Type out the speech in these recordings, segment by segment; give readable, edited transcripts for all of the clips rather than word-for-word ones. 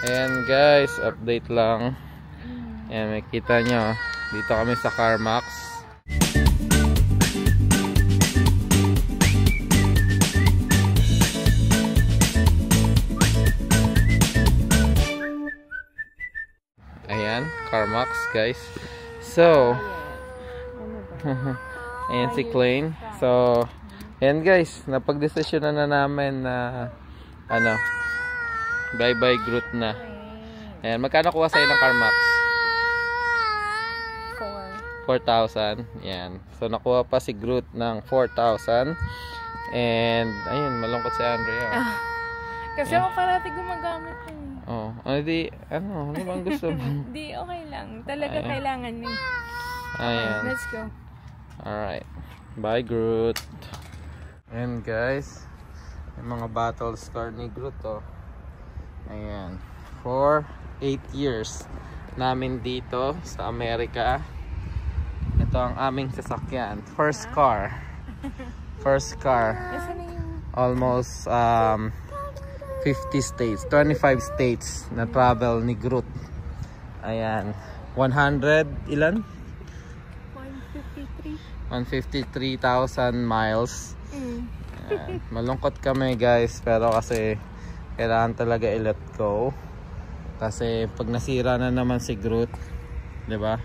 Ayan guys, update lang. Ayan, makita nyo. Dito kami sa CarMax. Ayan, CarMax guys. So, ayan si Klein. So, ayan guys, napag-desisyon na namin na bye-bye Groot na. Ayan, magkano kuha sa'yo ng CarMax? 4,000. Ayan. So, nakuha pa si Groot ng 4,000. And, ayun, malungkot si Andrea. Kasi ako parati gumagamit yun. Oh, ano bang gusto mo? Di, okay lang. Talaga kailangan niya. Ayan. Let's go. Alright. Bye, Groot. Ayan, guys. Yung mga battle scar ni Groot, oh. Ayan. For 8 years namin dito sa Amerika. Ito ang aming sasakyan. First car. Almost 50 states, 25 states na travel ni Groot. Ayan. 100 ilan? 153,000 miles. Ayan. Malungkot kami guys, pero kasi kailangan talaga i-let go. Kasi pag nasira na naman si Groot, 'di ba?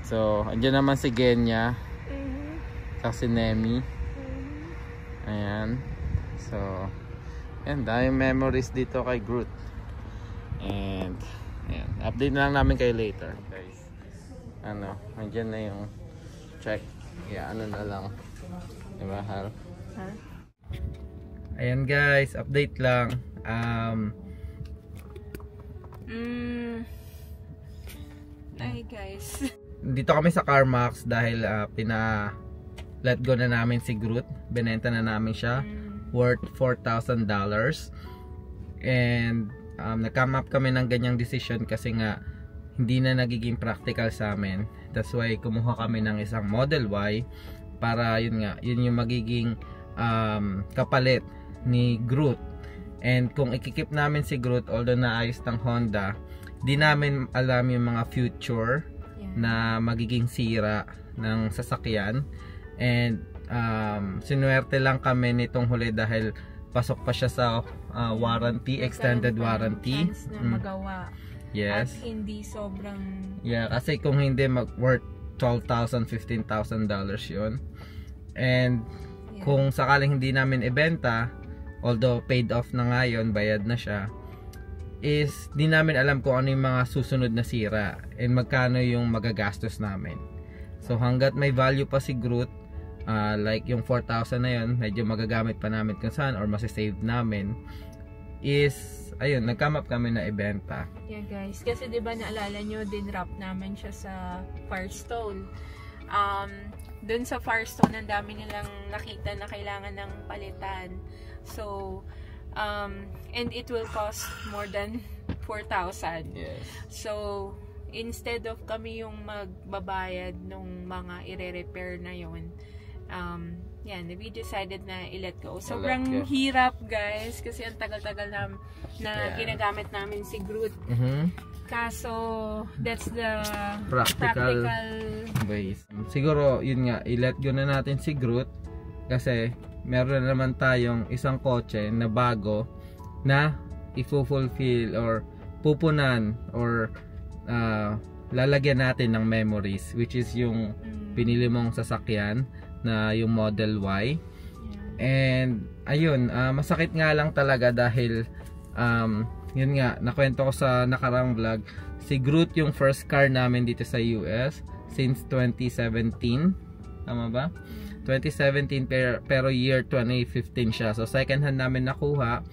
So, andiyan naman si Genya. Kasi Nemi. Ayan. So, ayan, daming memories dito kay Groot. And ayan, update na lang namin kayo later, guys. Andiyan na yung check. Yeah, na lang. 'Di ba, Har? Ayan guys, update lang. Ay guys. Dito kami sa CarMax dahil let go na namin si Groot. Binenta na namin siya worth $4,000. And nag-come up kami ng ganyang decision kasi nga hindi na nagiging practical sa amin. That's why kumuha kami ng isang Model Y para yun yung magiging kapalit ni Groot. And kung ikikip namin si Groot, although naayos ng Honda, di namin alam yung mga future na magiging sira ng sasakyan. And sinuwerte lang kami nitong huli dahil pasok pa siya sa warranty, extended warranty. Na magawa. Yes. At hindi sobrang... Yeah, kasi kung hindi worth $12,000, $15,000 yun. And kung sakaling hindi namin ibenta, although paid off na ngayon, bayad na siya, is di namin alam kung ano yung mga susunod na sira and magkano yung magagastos namin. So hanggat may value pa si Groot, like yung 4,000 na yun, medyo magagamit pa namin kung saan or masisave namin, is ayun, nag-come up kami na ibenta. Yeah guys, kasi diba naalala nyo, din-wrap namin siya sa Firestone. Dun sa Firestone, ang dami nilang nakita na kailangan ng palitan. So, and it will cost more than 4,000. Yes. So, instead of kami yung magbabayad nung mga ire-repair na yun, yan, we decided na i-let go. Sobrang hirap guys, kasi ang tagal-tagal na ginagamit namin si Groot. Kaso, that's the practical ways. Siguro, yun nga, i-let go na natin si Groot kasi meron na naman tayong isang kotse na bago na i-fulfill or pupunan or lalagyan natin ng memories, which is yung pinili mong sasakyan na yung Model Y. And ayun, masakit nga lang talaga dahil yun nga, nakwento ko sa nakarang vlog, si Groot yung first car namin dito sa US since 2017. Tama ba? 2017 pero year 2015 siya. So second hand namin nakuha.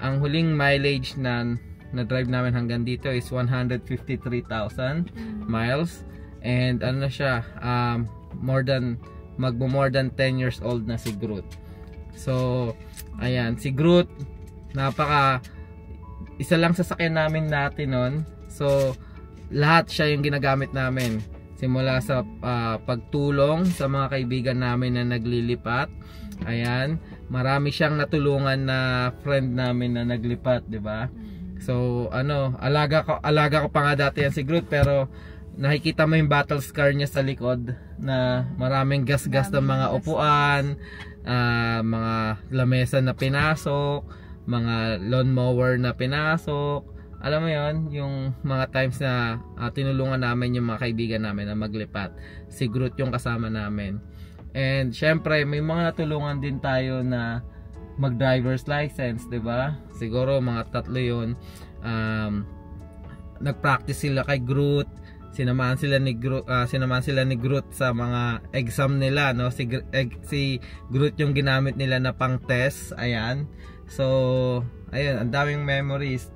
Ang huling mileage na drive namin hanggang dito is 153,000 miles. And ano na siya, more than 10 years old na si Groot. So ayan, si Groot isa lang sasakyan namin nun. So lahat siya yung ginagamit namin. Simula sa pagtulong sa mga kaibigan namin na naglilipat. Ayan, marami siyang natulungan na friend namin na naglipat, 'di ba? So alaga ko pa nga dati yan si Groot, pero nakikita mo yung battle scar niya sa likod na maraming gas-gas ng mga upuan, mga lamesa na pinasok, mga lawnmower na pinasok. Alam mo yon, yung mga times na tinulungan namin yung mga kaibigan namin na maglipat, si Groot yung kasama namin. And syempre may mga natulungan din tayo na mag-driver's license, 'di ba? Siguro mga 3 'yon. Nag-practice sila kay Groot, sinamahan sila ni Groot sa mga exam nila, no? Si Groot yung ginamit nila na pang-test, ayan. So, ayun, ang daming memories.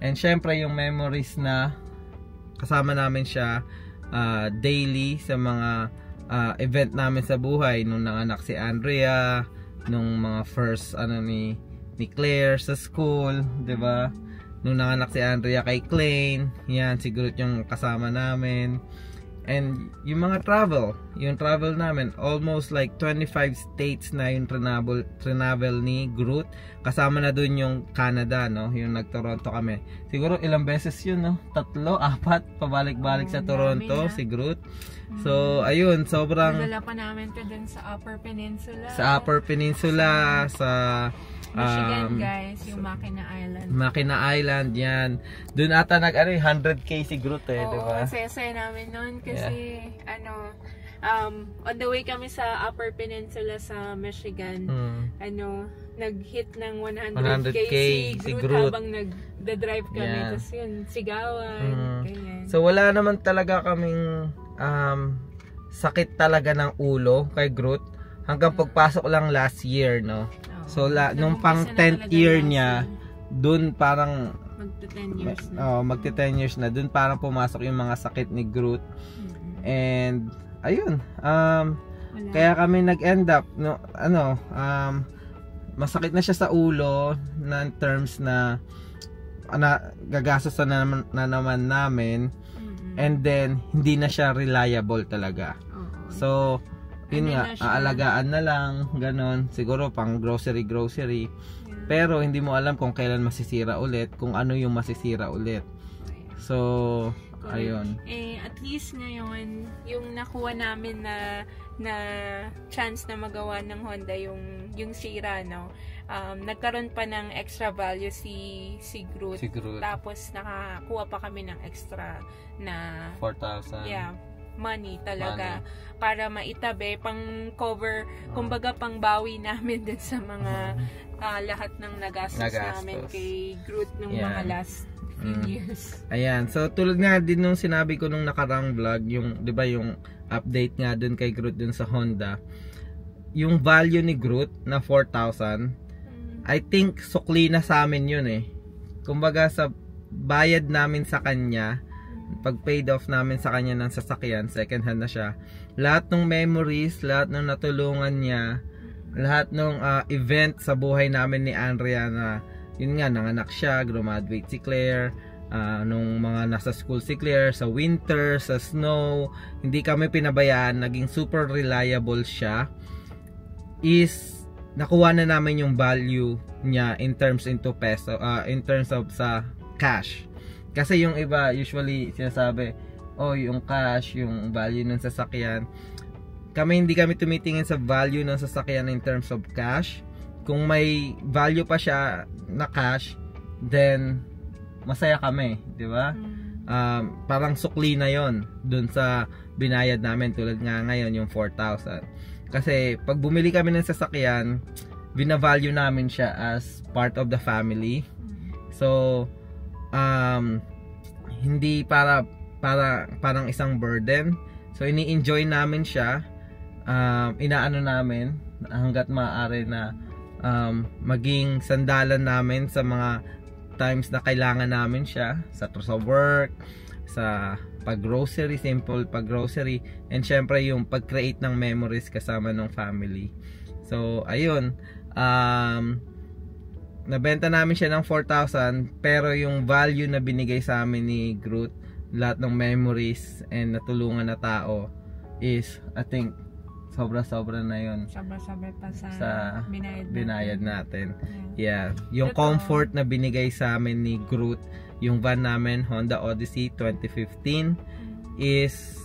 And syempre yung memories na kasama namin siya daily sa mga event namin sa buhay, nung nanganak si Andrea, nung mga first ni Claire sa school, 'di ba? Nung nanganak si Andrea kay Klein, yan si Groot yung kasama namin. And yung mga yung travel namin, almost like 25 states na yung travel ni Groot. Kasama na dun yung Canada, no? Yung nag-Toronto kami. Siguro ilang beses yun, no? 3, 4 pabalik-balik sa Toronto si Groot. So ayun, sobrang nadala pa namin ka dun sa Upper Peninsula. Sa Upper Peninsula, sa Michigan, guys, yung Mackinac Island. Mackinac Island, yan. Doon ata 100k si Groot, di ba? Oo, saya namin noon kasi on the way kami sa Upper Peninsula sa Michigan, nag-hit ng 100k si Groot habang nagda-drive kami. Tapos yun, sigawan, ganyan. So wala naman talaga kaming sakit talaga ng ulo kay Groot hanggang pagpasok lang last year, no? So nung pang 10th year niya, dun parang magte-10 years na, dun parang pumasok yung mga sakit ni Groot. And ayun, kaya kami nag-end up masakit na siya sa ulo na in terms na gagastos na naman namin. And then hindi na siya reliable talaga. So yun nga, aalagaan na lang, ganon, siguro pang grocery. Pero hindi mo alam kung kailan masisira ulit, kung ano yung masisira ulit. So ayun. At least ngayon, yung nakuha namin na chance na magawa ng Honda yung sira, no? Nagkaroon pa ng extra value si Groot. Tapos nakakuha pa kami ng extra na 4,000. Yeah, money talaga para maitabi, pang cover, kumbaga pang bawi namin din sa mga lahat ng nagastos namin kay Groot nung mga last few years. Ayan, so tulad nga din nung sinabi ko nung nakarang vlog, yung 'di ba yung update nga dun kay Groot dun sa Honda, yung value ni Groot na 4,000, I think sukli na sa amin yun kumbaga sa bayad namin sa kanya, pag paid off namin sa kanya ng sasakyan, second hand na siya, lahat ng memories, lahat ng natulungan niya, lahat ng event sa buhay namin ni Andrea, na yun nga, nanganak siya, graduate si Claire, nung mga nasa school si Claire, sa winter, sa snow, hindi kami pinabayaan, naging super reliable siya, is nakuha na namin yung value niya in terms into peso, in terms of sa cash. Kasi yung iba usually sinasabi, yung cash, yung value ng sasakyan. Hindi kami tumitingin sa value ng sasakyan in terms of cash. Kung may value pa siya na cash, then masaya kami, di ba? Parang sukli na yon dun sa binayad namin, tulad nga ngayon yung 4,000. Kasi pag bumili kami ng sasakyan, bina-value namin siya as part of the family. So hindi parang isang burden. So ini-enjoy namin siya, inaano namin hangga't maaari na maging sandalan namin sa mga times na kailangan namin siya, sa work, sa pag-grocery, simple pag-grocery, and syempre yung pag-create ng memories kasama ng family. So ayun, nabenta namin siya ng 4,000, pero yung value na binigay sa amin ni Groot, lahat ng memories and natulungan na tao, is I think sobra-sobra na yun. Sobra-sobra pa sa binayad natin. Yeah. Yung comfort na binigay sa amin ni Groot, yung van namin, Honda Odyssey 2015, is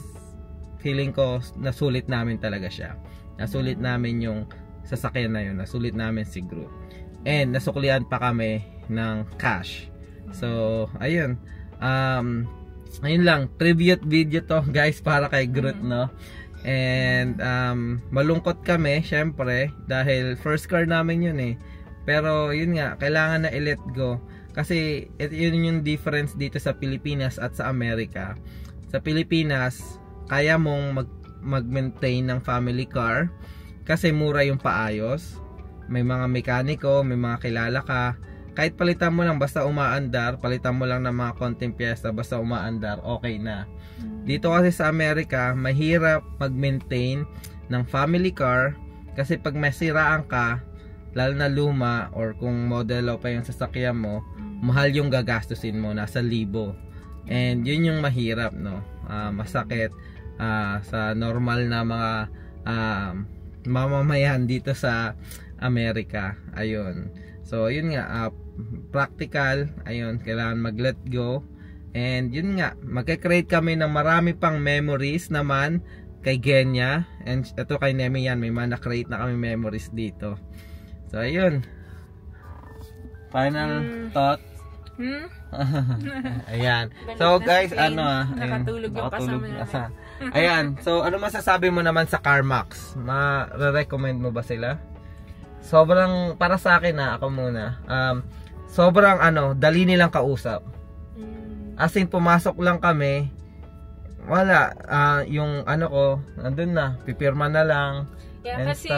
feeling ko nasulit namin talaga siya. Nasulit namin yung sasakyan na yun. Nasulit namin si Groot. And nasuklian pa kami ng cash. So, ayun. Ayun lang. Tribute video to, guys, para kay Groot, no? And malungkot kami syempre dahil first car namin yun eh. Pero yun nga, kailangan na i-let go kasi yun yung difference dito sa Pilipinas at sa Amerika. Sa Pilipinas, kaya mong mag-maintain ng family car kasi mura yung paayos. May mga mekaniko, may mga kilala ka. Kahit palitan mo lang basta umaandar, palitan mo lang ng mga konting piyesta basta umaandar, okay na. Dito kasi sa Amerika, mahirap mag-maintain ng family car kasi pag masiraan ka, lalo na luma or kung modelo pa yung sasakyan mo, mahal yung gagastusin mo, nasa 1,000. And yun yung mahirap, no? Masakit sa normal na mga mamamayan dito sa Amerika. Ayun. So, yun nga, practical, ayun, kailangan mag-let go. And yun nga, magka-create kami ng marami pang memories naman kay Genya. And ito kay Nemi yan, may mga na-create na kami memories dito. So, ayun. Final thought. Ayan. So, guys, nakatulog yung kasama namin. Ayan. So, ano masasabi mo naman sa CarMax? Ma-recommend mo ba sila? Sobrang, para sa akin ako muna. Sobrang dali nilang kausap. As in, pumasok lang kami, wala, yung ko, nandun na, pipirma na lang. Yeah, kasi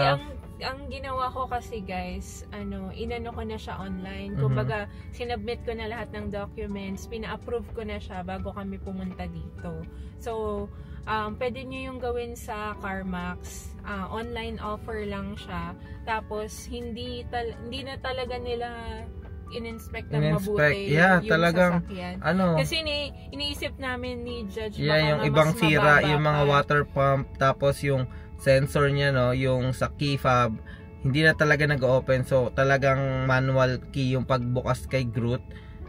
ang ginawa ko kasi guys, inano ko na siya online. Kumbaga, sinubmit ko na lahat ng documents, pina-approve ko na siya bago kami pumunta dito. So, pwede nyo yung gawin sa CarMax. Online offer lang siya. Tapos, hindi na talaga nila in-inspect ng mabuti yung talagang sasakyan. Kasi iniisip namin ni Judge yung ibang sira, yung mga water pump, tapos yung sensor niya, no, yung sa key fob, hindi na talaga nag-open. So, talagang manual key yung pagbukas kay Groot.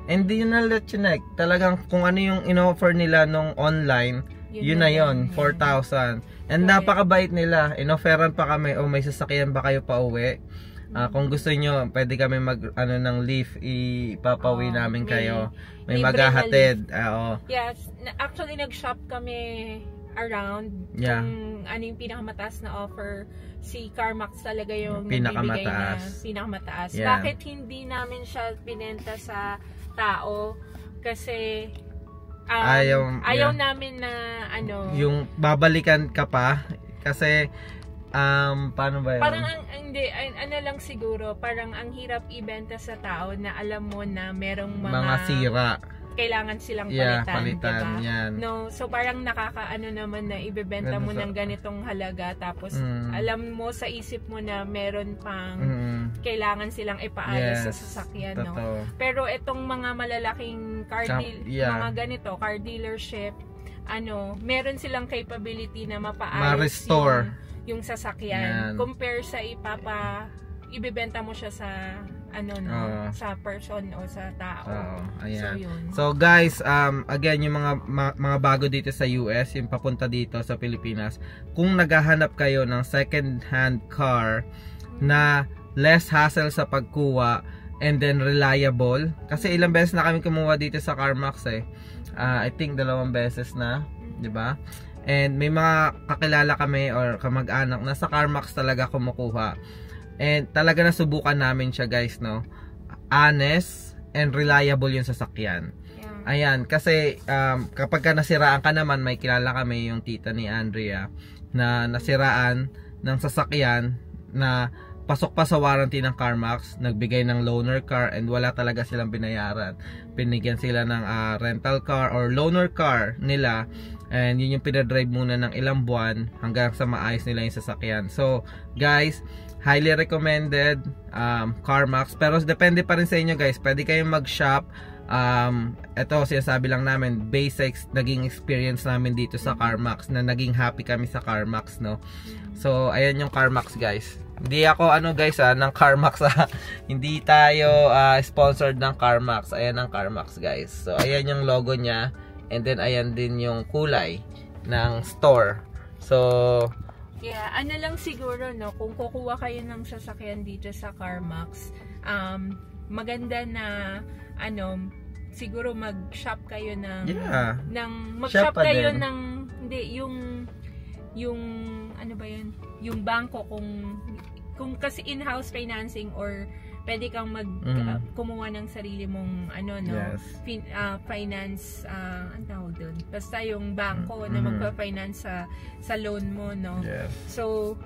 And di yun na let connect. Talagang kung ano yung in-offer nila nung online, yun na yun, 4,000. And napakabait nila. In-offeran pa kami, may sasakyan ba kayo pa uwi? Kung gusto nyo, pwede kami ng lift, ipapawi namin kayo. May maghahatid. Yes, actually nag-shop kami around kung ano yung pinakamataas na offer. Si CarMax talaga yung nagbibigay na pinakamataas. Bakit hindi namin siya binenta sa tao? Kasi ayaw namin na yung babalikan ka pa kasi paano ba yun? Parang lang siguro, parang ang hirap ibenta sa tao na alam mo na merong mga sira. Kailangan silang palitan, diba? No, so parang nakakaano naman na ibebenta mo ng ganitong halaga tapos alam mo sa isip mo na meron pang kailangan silang ipaayos sa sasakyan, no? Pero itong mga malalaking mga ganito, car dealership, meron silang capability na mapaayos yung sasakyan. Compare sa ibebenta mo siya sa sa person o sa tao. Ayan. So guys, again, yung mga bago dito sa US, yung papunta dito sa Pilipinas, kung naghahanap kayo ng second hand car na less hassle sa pagkuha and then reliable, kasi ilang beses na kami kumuha dito sa CarMax I think 2 beses na, 'di ba? And may mga kakilala kami or kamag-anak na sa CarMax talaga kumukuha. And talaga nasubukan namin siya, guys, no? Honest and reliable yung sasakyan. Ayan, kasi kapag ka nasiraan ka naman, may kilala kami, yung tita ni Andrea, na nasiraan ng sasakyan na pasok pa sa warranty ng CarMax, nagbigay ng loaner car and wala talaga silang binayaran. Pinigyan sila ng rental car or loaner car nila, and yun yung pinadrive muna ng ilang buwan hanggang sa maayos nila yung sasakyan. So guys, highly recommended CarMax, pero depende pa rin sa inyo, guys. Pwede kayong mag-shop ito sinasabi lang namin, basics naging experience namin dito sa CarMax, na naging happy kami sa CarMax, no. So ayan yung CarMax guys. Hindi ako guys ng CarMax hindi tayo sponsored ng CarMax. Ayan ang CarMax guys. So ayan yung logo niya, and then ayan din yung kulay ng store. So yeah, ano lang siguro, no, kung kukuha kayo ng sasakyan dito sa CarMax, maganda na siguro mag-shop kayo ng mag-shop kayo ng yung ano ba yun? Yung bangko, kung kasi in-house financing, or pwede kang kumuha ng sarili mong finance, ang tawag doon, basta yung bangko na magpa-finance sa loan mo, no. So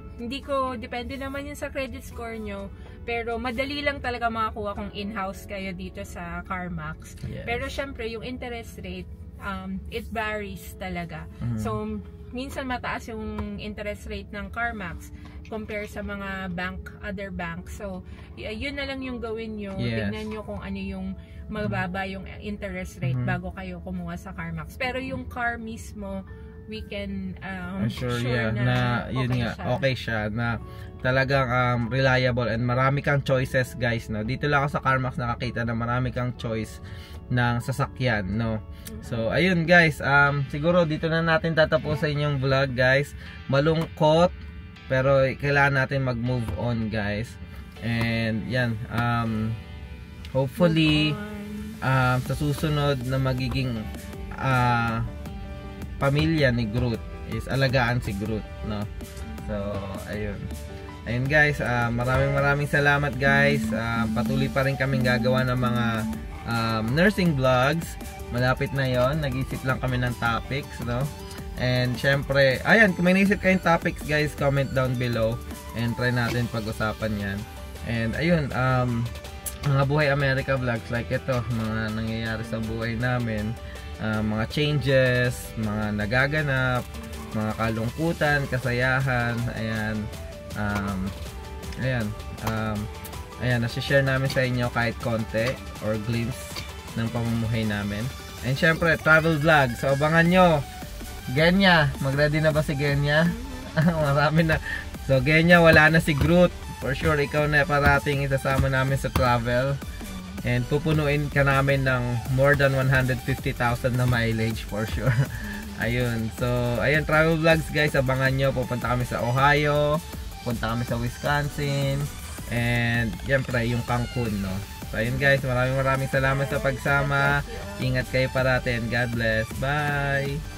depende naman yun sa credit score nyo, pero madali lang talaga makakuha kung in-house kayo dito sa CarMax. Pero syempre yung interest rate, it varies talaga. So minsan mataas yung interest rate ng CarMax compare sa mga other banks. So yun na lang yung gawin nyo. Tingnan nyo kung ano yung mababa yung interest rate bago kayo kumuha sa CarMax. Pero yung car mismo, we can sure na yun okay nga siya. Okay siya na talagang reliable, and marami kang choices guys, no. Dito lang ako sa CarMax nakakita na marami kang choice ng sasakyan, no. So ayun guys, siguro dito na natin tatapusin yung vlog guys. Malungkot, pero kailangan natin mag-move on guys. And yan, hopefully sa susunod na magiging pamilya ni Groot is alagaan si Groot, no. So ayun guys, maraming salamat guys. Patuloy pa rin kaming gagawa ng mga nursing vlogs. Malapit na yon, nag-isip lang kami ng topics, no. And syempre, ayan, kung may naisip kayong topics guys, comment down below and try natin pag-usapan yan. And ayun, mga buhay America vlogs like ito, mga nangyayari sa buhay namin, mga changes, mga nagaganap, mga kalungkutan, kasayahan, ayan, nasi-share namin sa inyo kahit konti or glimpse ng pamumuhay namin. And syempre, travel vlog, so abangan nyo. Genya, mag-ready na ba si Genya? Marami na. So Genya, wala na si Groot. For sure, ikaw na parating isasama namin sa travel. And pupunuin ka namin ng more than 150,000 na mileage for sure. Ayun. So, ayun, travel vlogs guys. Abangan nyo. Pupunta kami sa Ohio. Pupunta kami sa Wisconsin. And, syempre, yung Cancun, no? So, ayun guys. Maraming salamat sa pagsama. Ingat kayo parati and God bless. Bye!